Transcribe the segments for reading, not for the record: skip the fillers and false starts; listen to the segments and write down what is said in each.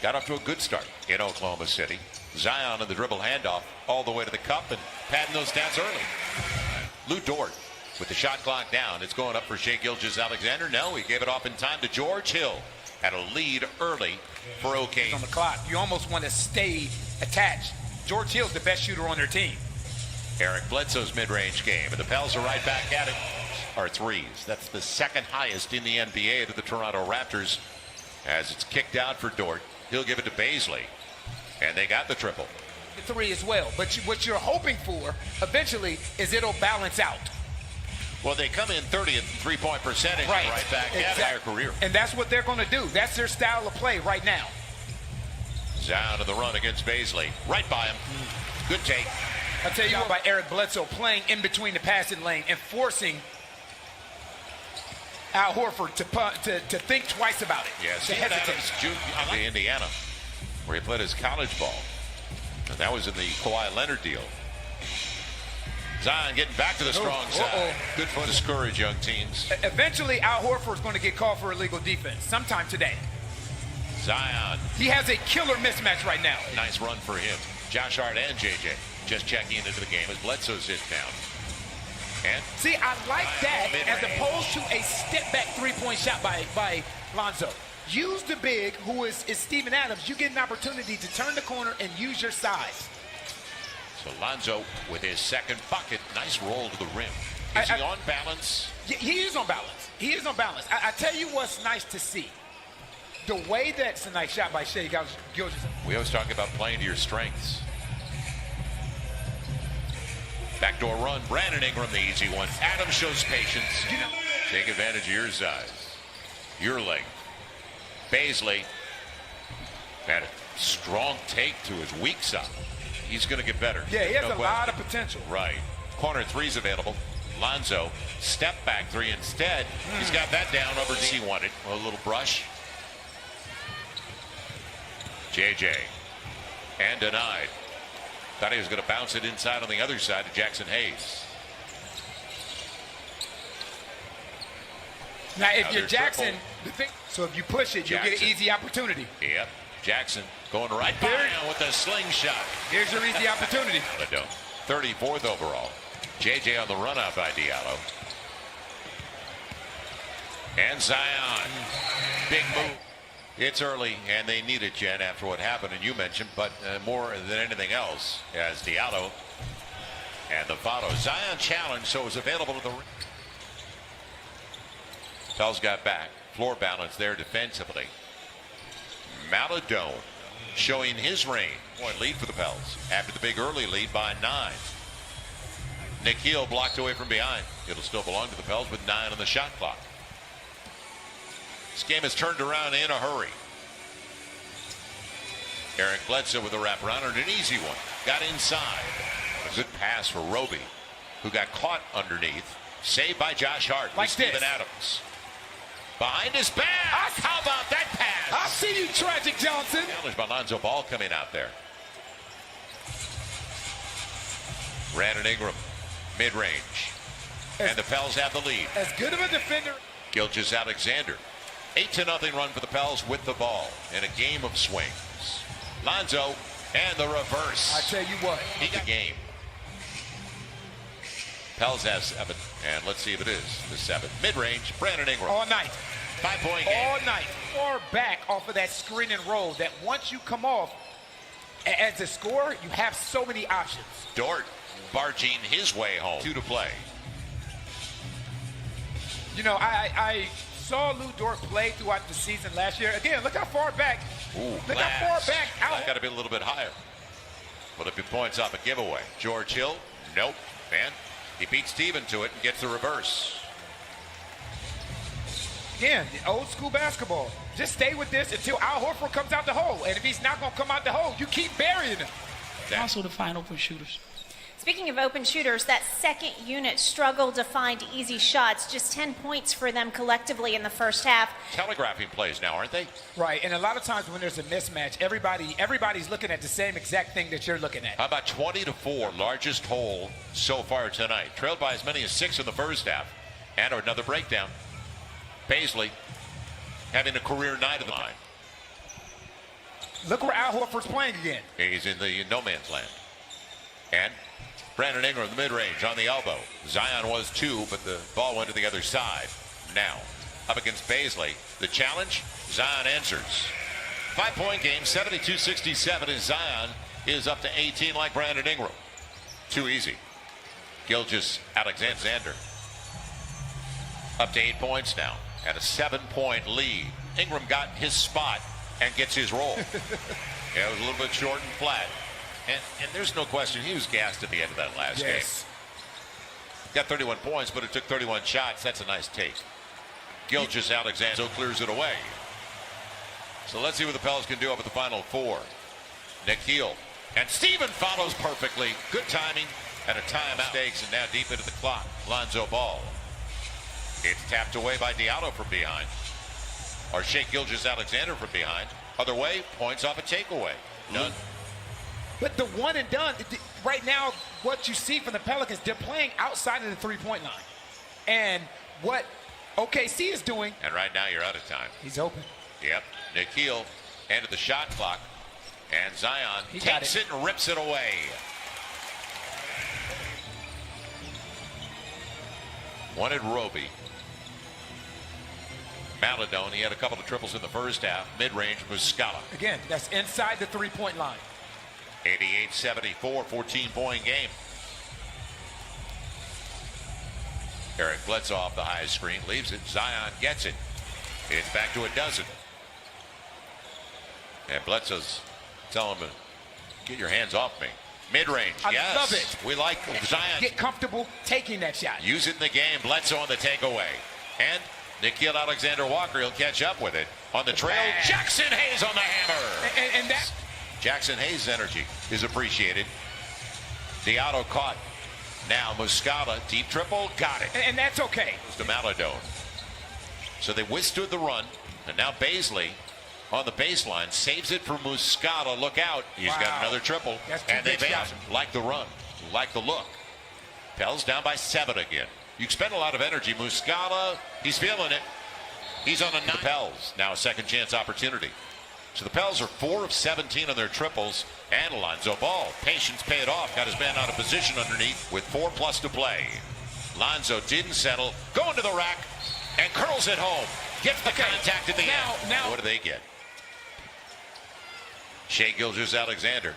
got off to a good start in Oklahoma City. Zion in the dribble handoff all the way to the cup and padding those stats early. Lou Dort with the shot clock down. It's going up for Shai Gilgeous-Alexander. No, he gave it off in time to George Hill. Had a lead early for OK. On the clock, you almost want to stay attached. George Hill's the best shooter on their team. Eric Bledsoe's mid-range game, and the Pels are right back at it. Are threes. That's the second highest in the NBA to the Toronto Raptors. As it's kicked out for Dort, he'll give it to Bazley, and they got the triple. The three as well, but what you're hoping for eventually is it'll balance out. Well, they come in 30th in three-point percentage, right back at their career. And that's what they're going to do. That's their style of play right now. Zion to the run against Bazley. Right by him. Good take. I'll tell you what, by Eric Bledsoe playing in between the passing lane and forcing Al Horford to think twice about it. Yeah, Steven Adams, Junior, Indiana, where he played his college ball. And that was in the Kawhi Leonard deal. Zion getting back to the strong side. Good for discourage young teams. Eventually, Al Horford's going to get called for illegal defense sometime today. Zion. He has a killer mismatch right now. Nice run for him. Josh Hart and JJ just checking into the game as Bledsoe's hit down. And see, I like that as opposed to a step-back three-point shot by Lonzo. Use the big, who is Steven Adams. You get an opportunity to turn the corner and use your size. So Lonzo with his second bucket. Nice roll to the rim. Is he on balance? He is on balance. He is on balance. I tell you what's nice to see. The way that's a nice shot by Shai Gilgeous. We always talk about playing to your strengths. Backdoor run. Brandon Ingram, the easy one. Adams shows patience. Take advantage of your size. Your length. Bazley had a strong take to his weak side. He's going to get better. Yeah, he has a lot of potential. Right. Corner three's available. Lonzo, step back three instead. He's got that down over D. Wanted a little brush. JJ. And denied. Thought he was going to bounce it inside on the other side to Jackson Hayes. Now, if you're Jackson, so if you push it, you'll get an easy opportunity. Yep. Jackson going right by him with a slingshot. Here's your easy opportunity. But no. 34th overall. JJ on the run out by Diallo. And Zion. Big move. It's early, and they need it, Jen, after what happened, and you mentioned, but more than anything else, as Diallo and the follow. Zion challenged, so it was available to the rim. Pels got back. Floor balance there defensively. Maladone showing his range. Point lead for the Pels after the big early lead by 9. Nikhil blocked away from behind. It'll still belong to the Pels with 9 on the shot clock. This game has turned around in a hurry. Eric Bledsoe with a wraparound and an easy one. Got inside. A good pass for Roby, who got caught underneath. Saved by Josh Hart. Like Steven Adams. Behind his back. How about that pass? I see you, Tragic Johnson. Challenged by Lonzo Ball coming out there. Brandon Ingram, mid-range. And the Pels have the lead. As good of a defender. Gilgeous-Alexander. 8-0 run for the Pels with the ball in a game of swings. Lonzo and the reverse. I tell you what. He got the game. Pels have 7, and let's see if it is the 7. Mid-range, Brandon Ingram. All night. 5-point game. All night. Far back off of that screen and roll that once you come off, as a scorer, you have so many options. Dort barging his way home. 2 to play. You know, I saw Lou Dort play throughout the season last year. Again, look how far back. Look how far back out. Got to be a little bit higher. Will it be points off a giveaway? George Hill? Nope. And he beats Steven to it and gets the reverse. Again, old school basketball. Just stay with this until Al Horford comes out the hole. And if he's not going to come out the hole, you keep burying him. Also to find open shooters. Speaking of open shooters, that second unit struggled to find easy shots. Just 10 points for them collectively in the first half. Telegraphing plays now, aren't they? Right, and a lot of times when there's a mismatch, everybody's looking at the same exact thing that you're looking at. How about 20-4, largest hole so far tonight? Trailed by as many as 6 in the first half. And another breakdown. Bazley having a career night of the line. Look where Al Horford's playing again. He's in the no man's land. And Brandon Ingram, the mid-range on the elbow. Zion was 2, but the ball went to the other side. Now, up against Baisley. The challenge, Zion answers. 5-point game, 72-67, as Zion is up to 18 like Brandon Ingram. Too easy. Gilgeous-Alexander up to 8 points now and a 7-point lead. Ingram got his spot and gets his roll. Yeah, it was a little bit short and flat. And there's no question he was gassed at the end of that last game. Got 31 points, but it took 31 shots. That's a nice take. Gilgeous-Alexander clears it away. So let's see what the Pelicans can do up at the final 4. Nikhil. And Steven follows perfectly. Good timing and a timeout. Mistakes, and now deep into the clock. Lonzo Ball. It's tapped away by Diallo from behind. Or Shai Gilgeous-Alexander from behind. Other way, points off a takeaway. None. But the one and done, right now, what you see from the Pelicans, they're playing outside of the three-point line. And what OKC is doing. And right now you're out of time. He's open. Yep. Nikhil ended the shot clock. And Zion takes it and rips it away. Wanted Roby. Maladone, he had a couple of triples in the first half. Mid-range, Muscala. Again, that's inside the three-point line. 88-74, 14-point game. Eric Bledsoe off the high screen, leaves it. Zion gets it. It's back to a dozen. And Bledsoe's telling him, get your hands off me. Mid-range, yes. I love it. We like Zion. Get comfortable taking that shot. Use it in the game. Bledsoe on the takeaway. And Nikhil Alexander-Walker, he'll catch up with it. On the trail, Jackson Hayes on the hammer. And that. Jackson Hayes' energy is appreciated. Diallo caught. Now Muscala, deep triple, got it. And that's okay. To Maladone. So they withstood the run. And now Baisley on the baseline saves it for Muscala. Look out. He's got another triple. And they've asked him. Like the run. Like the look. Pels down by 7 again. You expend a lot of energy. Muscala, he's feeling it. He's on a 9. The Pels, now a second chance opportunity. So the Pels are 4 of 17 on their triples. And Lonzo Ball, patience paid off. Got his man out of position underneath with 4+ to play. Lonzo didn't settle. Going to the rack and curls it home. Gets the contact at the end. Now, what do they get? Shai Gilgeous-Alexander.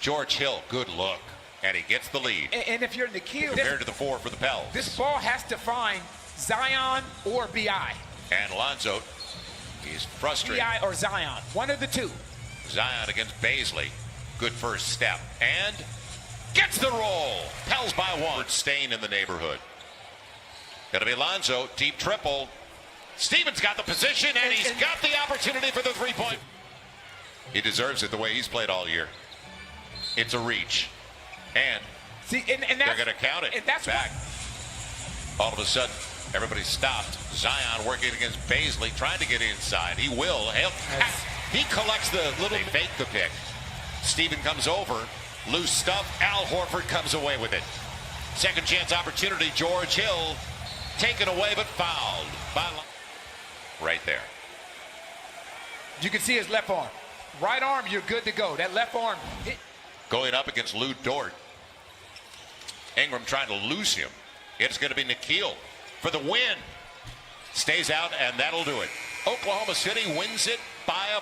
George Hill, good look. And he gets the lead. And if you're Nikhil, compared to the 4 for the Pels. This ball has to find Zion or B.I. And Lonzo, he's frustrated. B.I. or Zion, one of the two. Zion against Baisley. Good first step. And gets the roll. Pels by 1. Staying in the neighborhood. Gonna be Lonzo, deep triple. Stevens got the position, and he's got the opportunity for the 3-point. He deserves it the way he's played all year. It's a reach. And they're going to count it. And that's back. All of a sudden, everybody stopped. Zion working against Baisley, trying to get inside. He will. He collects the little fake the pick. Steven comes over. Loose stuff. Al Horford comes away with it. Second chance opportunity. George Hill taken away but fouled. Right there. You can see his left arm. Right arm, you're good to go. That left arm. Going up against Lou Dort. Ingram trying to lose him. It's going to be Nikhil for the win. Stays out, and that'll do it. Oklahoma City wins it by a